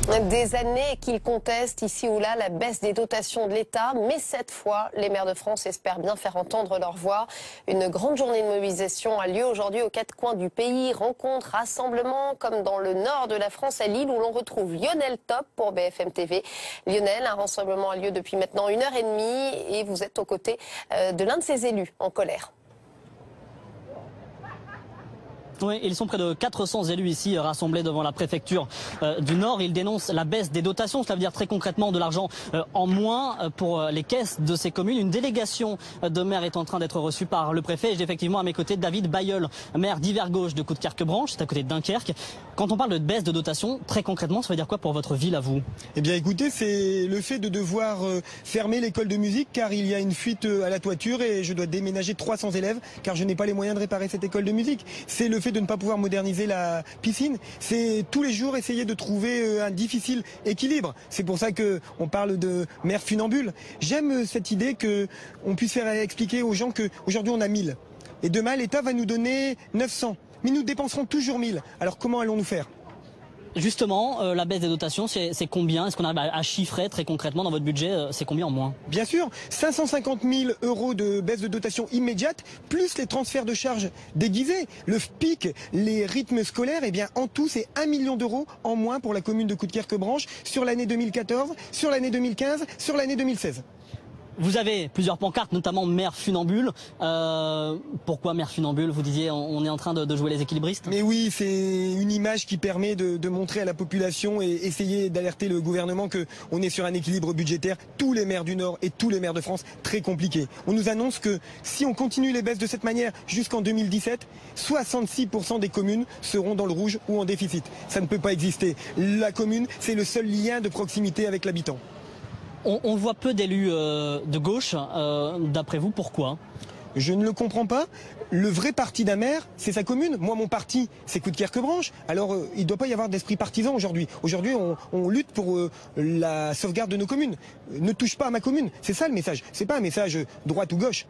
Des années qu'ils contestent ici ou là la baisse des dotations de l'État, mais cette fois, les maires de France espèrent bien faire entendre leur voix. Une grande journée de mobilisation a lieu aujourd'hui aux quatre coins du pays. Rencontres, rassemblements, comme dans le nord de la France, à Lille, où l'on retrouve Lionel Top pour BFM TV. Lionel, un rassemblement a lieu depuis maintenant 1h30 et vous êtes aux côtés de l'un de ses élus en colère. Oui, ils sont près de 400 élus ici rassemblés devant la préfecture du Nord. Ils dénoncent la baisse des dotations, cela veut dire très concrètement de l'argent en moins pour les caisses de ces communes. Une délégation de maires est en train d'être reçue par le préfet. Et j'ai effectivement à mes côtés David Bayeul, maire d'Hiver-Gauche de Coudekerque-Branche, c'est à côté de Dunkerque. Quand on parle de baisse de dotation, très concrètement, ça veut dire quoi pour votre ville à vous? Eh bien écoutez, c'est le fait de devoir fermer l'école de musique car il y a une fuite à la toiture et je dois déménager 300 élèves car je n'ai pas les moyens de réparer cette école de musique. C'est le fait de ne pas pouvoir moderniser la piscine. C'est tous les jours essayer de trouver un difficile équilibre. C'est pour ça qu'on parle de maire funambule. J'aime cette idée qu'on puisse faire expliquer aux gens qu'aujourd'hui on a 1000. Et demain l'État va nous donner 900. Mais nous dépenserons toujours 1000. Alors comment allons-nous faire ? Justement, la baisse des dotations, c'est combien? Est-ce qu'on arrive à chiffrer très concrètement dans votre budget? C'est combien en moins? Bien sûr, 550 000 € de baisse de dotation immédiate, plus les transferts de charges déguisés, le FPIC, les rythmes scolaires, et bien en tout c'est 1 million d'euros en moins pour la commune de Coudekerque-Branche sur l'année 2014, sur l'année 2015, sur l'année 2016. Vous avez plusieurs pancartes, notamment maire funambule. Pourquoi maire funambule? Vous disiez on est en train de jouer les équilibristes. Mais oui, c'est une image qui permet de montrer à la population et essayer d'alerter le gouvernement qu'on est sur un équilibre budgétaire. Tous les maires du Nord et tous les maires de France, très compliqué. On nous annonce que si on continue les baisses de cette manière jusqu'en 2017, 66% des communes seront dans le rouge ou en déficit. Ça ne peut pas exister. La commune, c'est le seul lien de proximité avec l'habitant. On voit peu d'élus de gauche. D'après vous, pourquoi? Je ne le comprends pas. Le vrai parti d'un maire, c'est sa commune. Moi, mon parti, c'est Coudekerque-Branche. Alors, il ne doit pas y avoir d'esprit partisan aujourd'hui. Aujourd'hui, on lutte pour la sauvegarde de nos communes. Ne touche pas à ma commune. C'est ça le message. C'est pas un message droite ou gauche.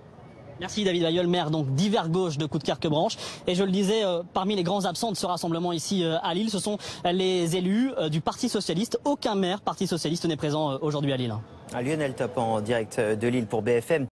Merci David Bayeul, maire donc d'Hiver-Gauche de Coudekerque-Branche. Et je le disais, parmi les grands absents de ce rassemblement ici à Lille, ce sont les élus du Parti Socialiste. Aucun maire Parti Socialiste n'est présent aujourd'hui à Lille. Lionel Top en direct de Lille pour BFM.